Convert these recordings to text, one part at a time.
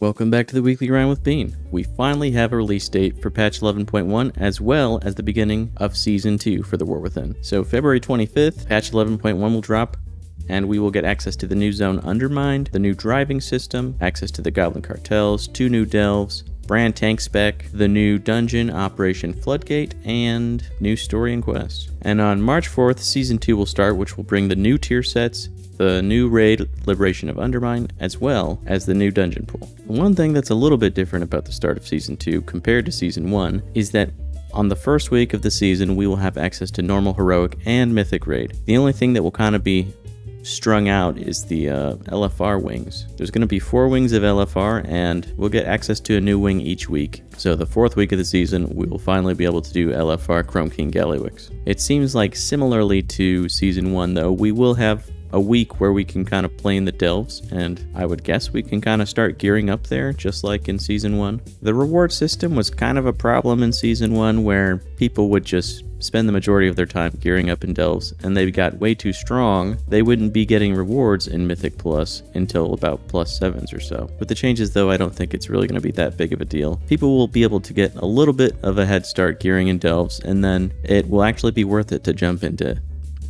Welcome back to the Weekly Grind with Bean. We finally have a release date for patch 11.1 as well as the beginning of Season 2 for The War Within. So February 25th, patch 11.1 will drop, and we will get access to the new zone Undermine, the new driving system, access to the Goblin cartels, 2 new delves, brand tank spec, the new dungeon Operation Floodgate, and new story and quests. And on March 4th, Season 2 will start, which will bring the new tier sets, the new raid Liberation of Undermine, as well as the new dungeon pool. One thing that's a little bit different about the start of Season 2 compared to Season 1 is that on the first week of the season, we will have access to normal, heroic, and mythic raid. The only thing that will kind of be strung out is the LFR wings. There's going to be 4 wings of LFR, and we'll get access to a new wing each week. So the 4th week of the season, we will finally be able to do LFR Chrome King Gallywix. It seems like similarly to Season 1, though, we will have a week where we can kind of play in the delves, and I would guess we can kind of start gearing up there, just like in Season 1. The reward system was kind of a problem in Season 1, where people would just spend the majority of their time gearing up in delves, and they got way too strong. They wouldn't be getting rewards in Mythic Plus until about plus 7s or so. With the changes, though, I don't think it's really going to be that big of a deal. People will be able to get a little bit of a head start gearing in delves, and then it will actually be worth it to jump into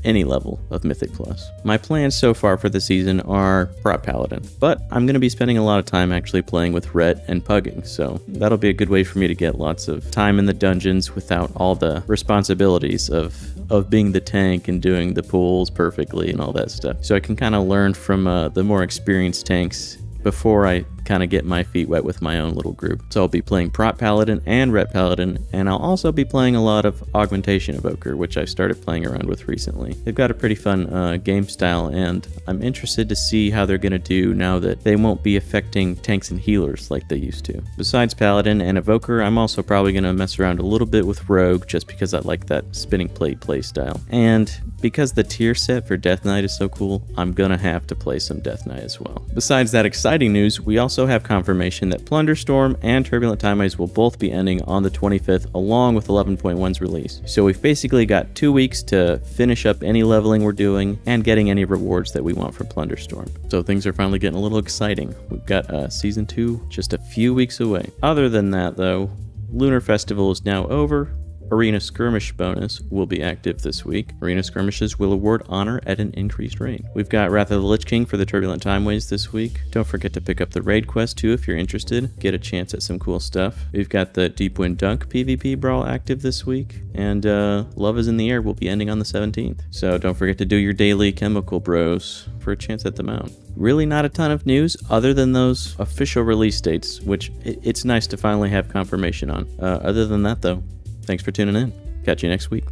any level of Mythic Plus. My plans so far for the season are Prop Paladin, but I'm going to be spending a lot of time actually playing with Ret and Pugging, so that'll be a good way for me to get lots of time in the dungeons without all the responsibilities of being the tank and doing the pulls perfectly and all that stuff. So I can kind of learn from the more experienced tanks before I kind of get my feet wet with my own little group. So I'll be playing Prop Paladin and Ret Paladin, and I'll also be playing a lot of Augmentation Evoker, which I started playing around with recently. They've got a pretty fun game style, and I'm interested to see how they're going to do now that they won't be affecting tanks and healers like they used to. Besides Paladin and Evoker, I'm also probably going to mess around a little bit with Rogue, just because I like that spinning plate playstyle. And because the tier set for Death Knight is so cool, I'm going to have to play some Death Knight as well. Besides that exciting news, we also have confirmation that Plunderstorm and Turbulent Timeways will both be ending on the 25th along with 11.1's release. So we've basically got 2 weeks to finish up any leveling we're doing and getting any rewards that we want from Plunderstorm. So things are finally getting a little exciting. We've got Season 2 just a few weeks away. Other than that, though, Lunar Festival is now over. Arena Skirmish bonus will be active this week. Arena Skirmishes will award honor at an increased rate. We've got Wrath of the Lich King for the Turbulent Timeways this week. Don't forget to pick up the raid quest too if you're interested. Get a chance at some cool stuff. We've got the Deepwind Dunk PvP Brawl active this week. And Love is in the Air will be ending on the 17th. So don't forget to do your daily chemical bros for a chance at the mount. Really not a ton of news other than those official release dates, which it's nice to finally have confirmation on. Other than that, though, thanks for tuning in. Catch you next week.